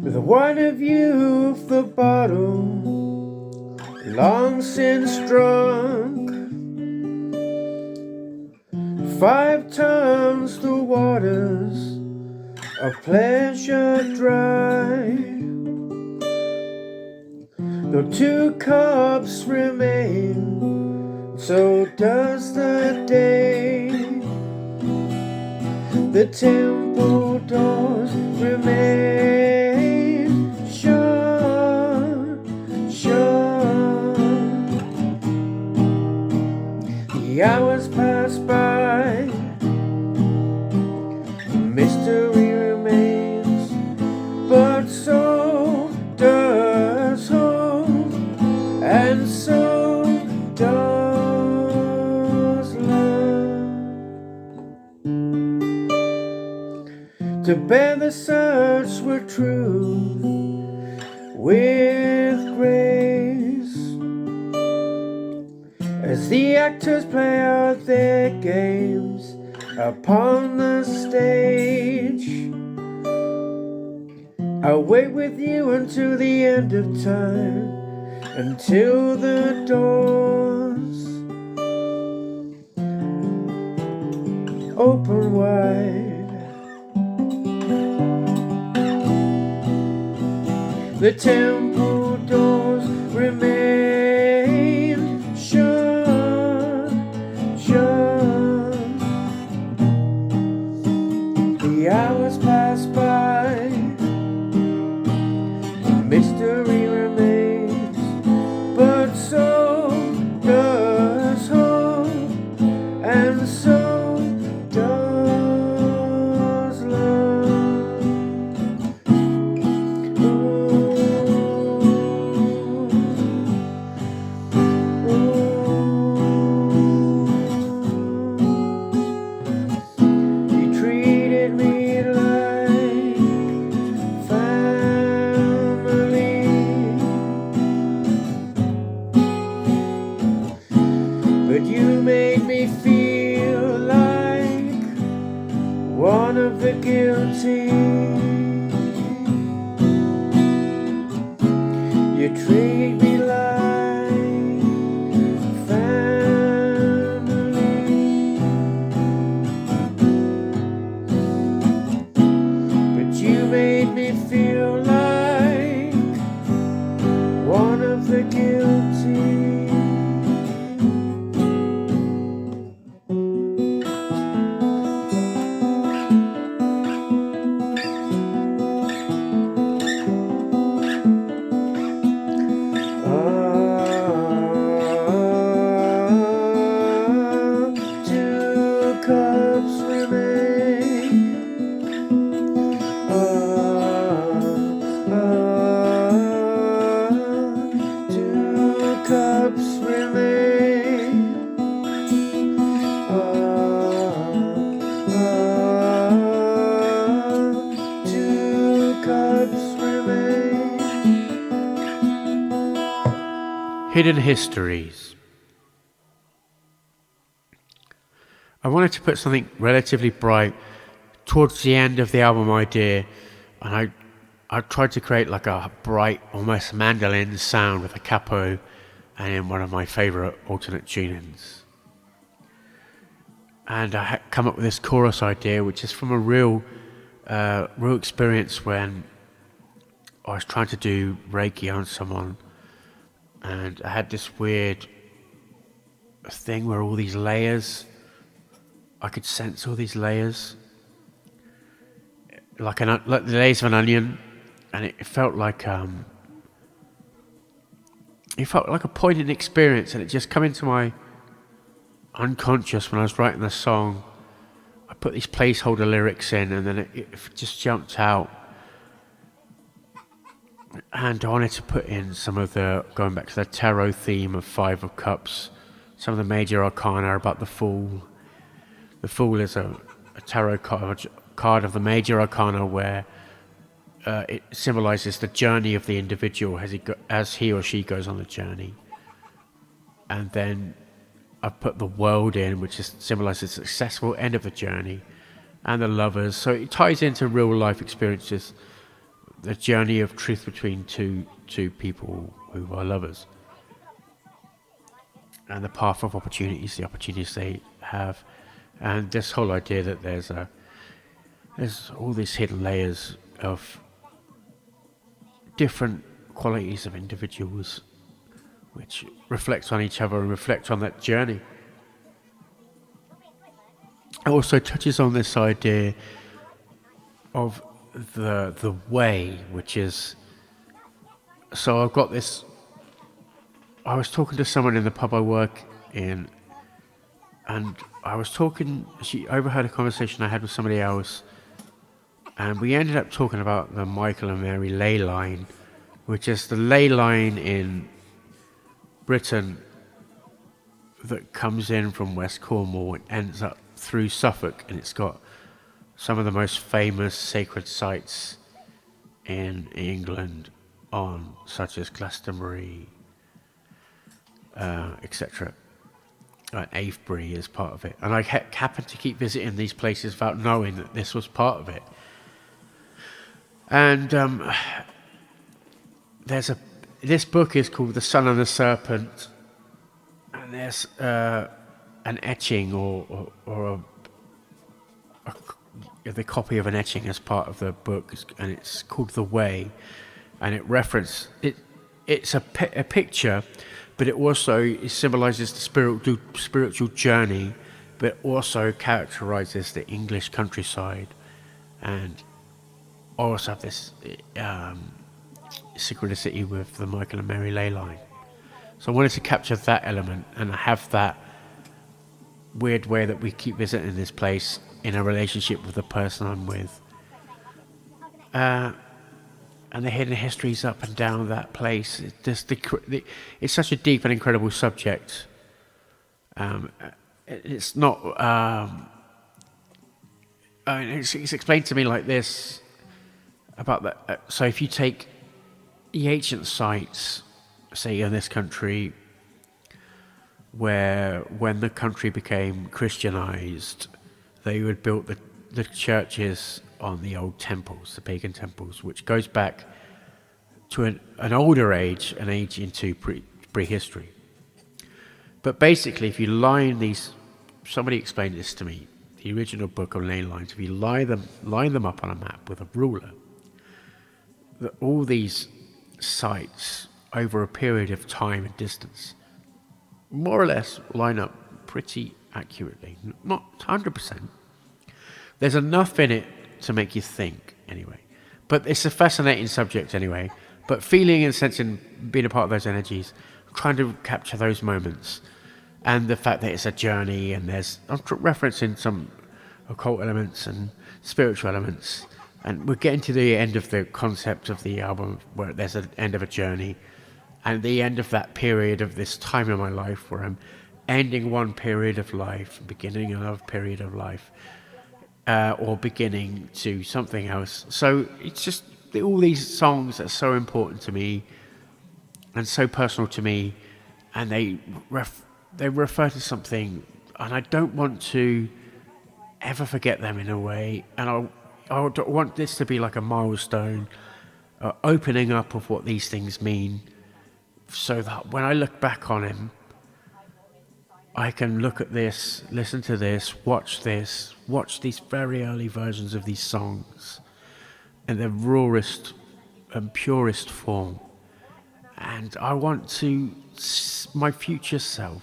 The one view of the bottle, long since drunk, 5 times the waters of pleasure dry. Though 2 cups remain, so does the day. The temple doors remain shut, shut. The hours pass by, mystery remains, but so does hope, and so does love. To bear the search for truth with grace, as the actors play out their games upon the stage. I'll wait with you until the end of time, until the doors open wide. The temple doors remain shut, shut. The hours pass by, mystery remains, but so does hope, and so does love. You treated me like family, but you made me feel like one of the guilty. You treat me like family, but you made me feel like one of the guilty. Hidden Histories. I wanted to put something relatively bright towards the end of the album idea, and I tried to create like a bright, almost mandolin sound with a capo and in one of my favourite alternate tunings. And I had come up with this chorus idea, which is from a real experience when I was trying to do Reiki on someone, and I had this weird thing where all these layers, I could sense all these layers, like the layers of an onion, and it felt like a poignant experience, and it just come into my unconscious when I was writing the song. I put these placeholder lyrics in, and then it just jumped out. And I wanted to put in some of the, going back to the tarot theme of Five of Cups, some of the major arcana about the Fool. The Fool is a tarot card of the major arcana where it symbolizes the journey of the individual as he or she goes on the journey. And then I've put the World in, which symbolizes the successful end of the journey, and the Lovers. So it ties into real life experiences, the journey of truth between two people who are lovers, and the path of opportunities, the opportunities they have, and this whole idea that there's all these hidden layers of different qualities of individuals which reflect on each other and reflect on that journey. It also touches on this idea of the way, which is, so I've got this, I was talking to someone in the pub I work in, and she overheard a conversation I had with somebody else, and we ended up talking about the Michael and Mary ley line, which is the ley line in Britain that comes in from West Cornwall and ends up through Suffolk, and it's got some of the most famous sacred sites in England on, such as Glastonbury, etc. Avebury is part of it, and I happened to keep visiting these places without knowing that this was part of it. And this book is called The Sun and the Serpent, and there's an etching or the copy of an etching as part of the book, and it's called The Way, and it's a picture, but it also symbolizes the spiritual journey, but also characterizes the English countryside, and also have this synchronicity with the Michael and Mary ley line. So I wanted to capture that element and have that weird way that we keep visiting this place in a relationship with the person I'm with. And the hidden histories up and down that place. It's such a deep and incredible subject. It's not... it's explained to me like this, about that. So if you take the ancient sites, say in this country, where when the country became Christianized, they would build the churches on the old temples, the pagan temples, which goes back to an older age, an age into prehistory. But basically, if you line these, somebody explained this to me, the original book on ley lines, if you line them up on a map with a ruler, that all these sites over a period of time and distance more or less line up pretty accurately. Not 100%. There's enough in it to make you think, anyway. But it's a fascinating subject, anyway. But feeling and sensing, being a part of those energies, trying to capture those moments, and the fact that it's a journey, and I'm referencing some occult elements and spiritual elements, and we're getting to the end of the concept of the album, where there's an end of a journey, and the end of that period of this time in my life where I'm ending one period of life, beginning another period of life, or beginning to something else. So it's just all these songs that are so important to me and so personal to me, and they refer to something, and I don't want to ever forget them in a way, and I want this to be like a milestone, opening up of what these things mean, so that when I look back on him, I can look at this, listen to this, watch these very early versions of these songs in their rawest and purest form. And I want to, my future self,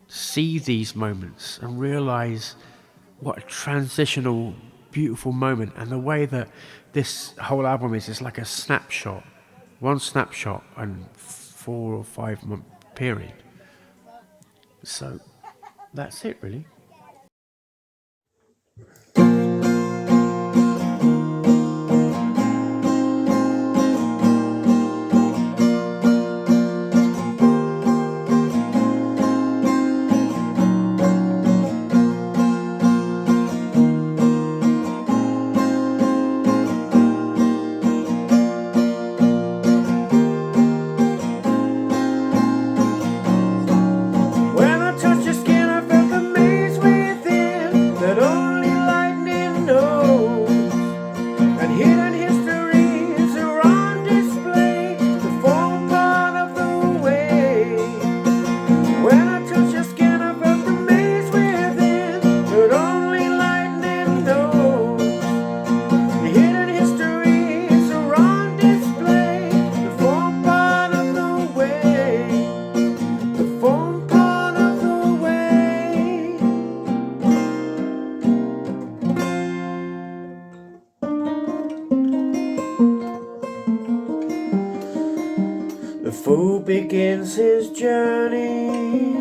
see these moments and realize what a transitional, beautiful moment. And the way that this whole album is like a snapshot, one snapshot and 4 or 5 month period. So that's it, really. When I touched your skin, I felt the maze within that only lightning knows. And hidden histories are on display to form part of the way. When I touched your skin, I felt the maze within that only lightning knows. And hidden histories are on display to form part of the way. To form part of the way. The fool begins his journey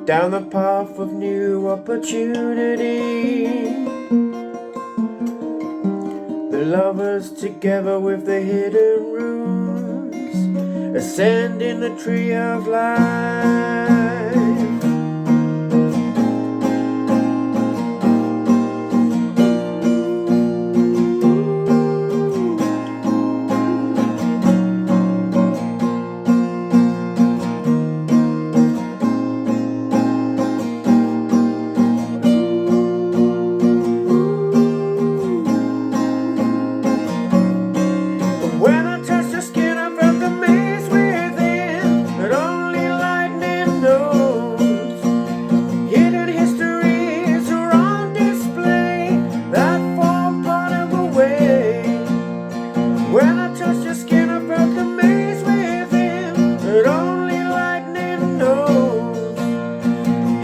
down the path of new opportunity. The lovers together with the hidden runes ascending the tree of life. When I touched your skin, I felt the maze within that only lightning knows. Hidden histories are on display that form part of the way. When I touched your skin, I felt the maze within that only lightning knows.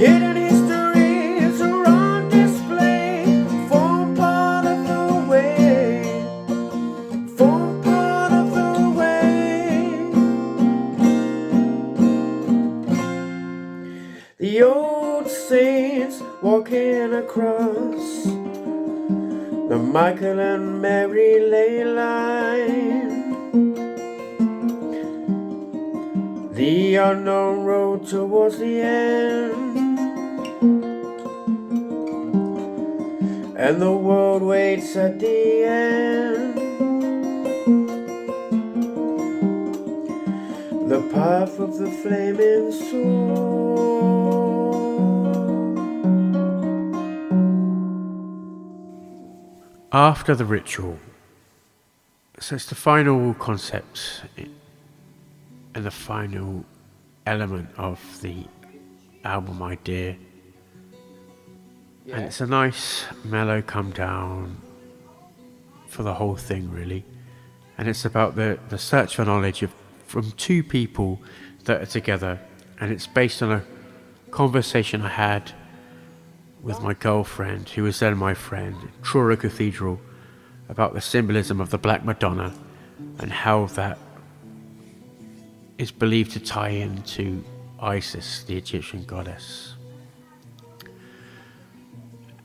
Hidden histories are on display, form part of the way. Form part of the way. The old saints walking across the Michael and Mary ley line, the unknown road towards the end, and the world waits at the end. The path of the flaming sword. After the ritual, so it's the final concept and the final element of the album idea. And it's a nice mellow come down for the whole thing, really. And it's about the search for knowledge from two people that are together. And it's based on a conversation I had with my girlfriend, who was then my friend, in Truro Cathedral, about the symbolism of the Black Madonna and how that is believed to tie into Isis, the Egyptian goddess.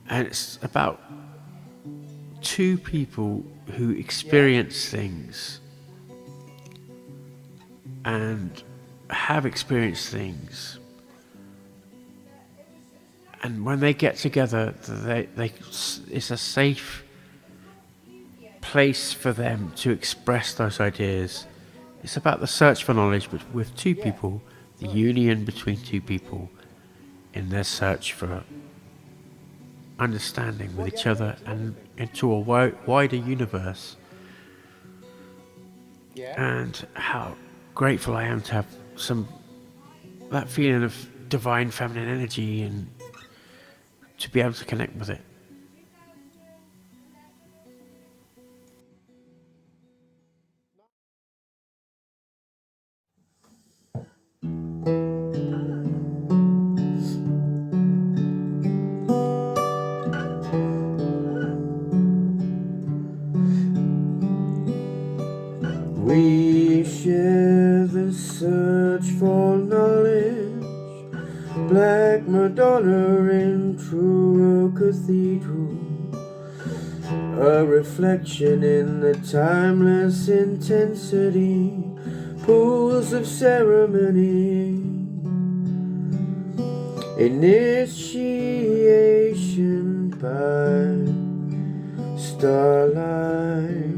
And it's about two people who experience things and have experienced things, and when they get together, it's a safe place for them to express those ideas It's about the search for knowledge, but with two people, the union between two people in their search for understanding with each other and into a wider universe. And how grateful I am to have that feeling of divine feminine energy and to be able to connect with it. We share the search for knowledge, Black Madonna in Truro Cathedral, a reflection in the timeless intensity, pools of ceremony, initiation by starlight.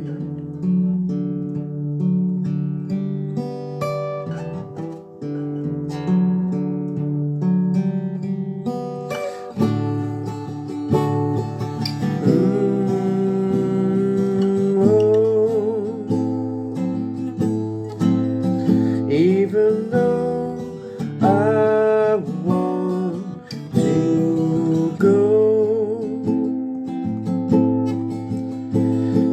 Even though I want to go,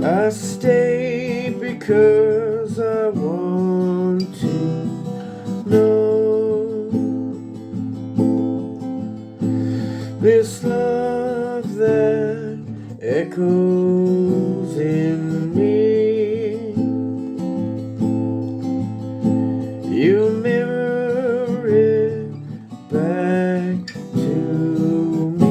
I stay because I want to know this love that echoes in me. You mirror it back to me.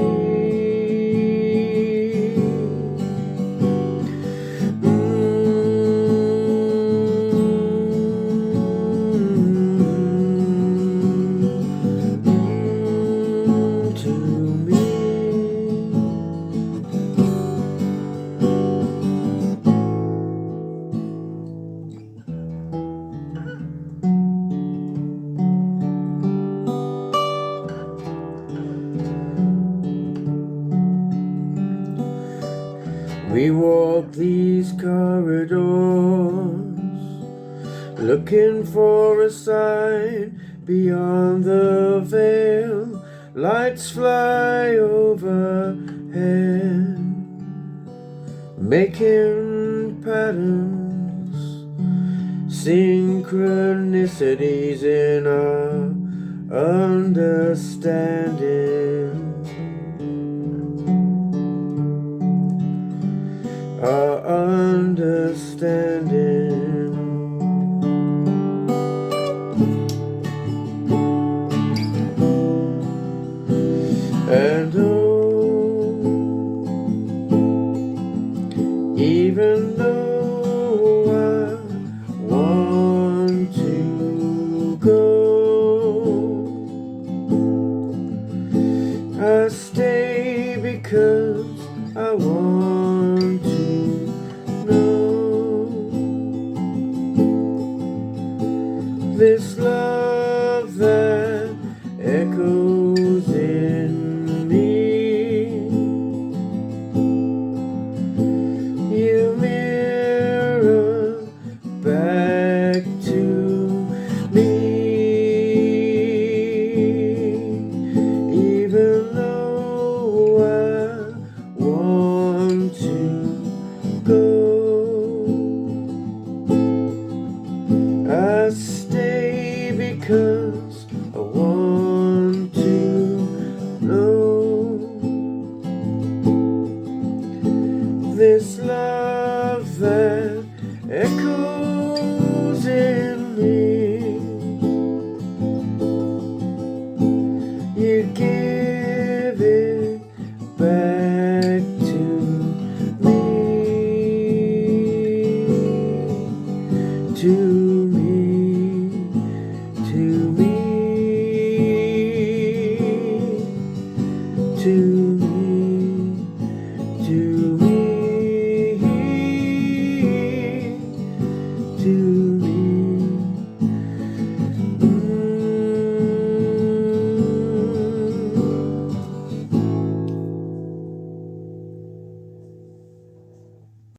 To me. We walk these corridors, looking for a sign beyond the veil. Lights fly overhead, making patterns, synchronicities in our understanding. Our understanding. And oh, even though I want to go, I stay because I want to know this love that echoes in me. You mirror back to me, even though I want to go. I stay because I want to know this love that echoes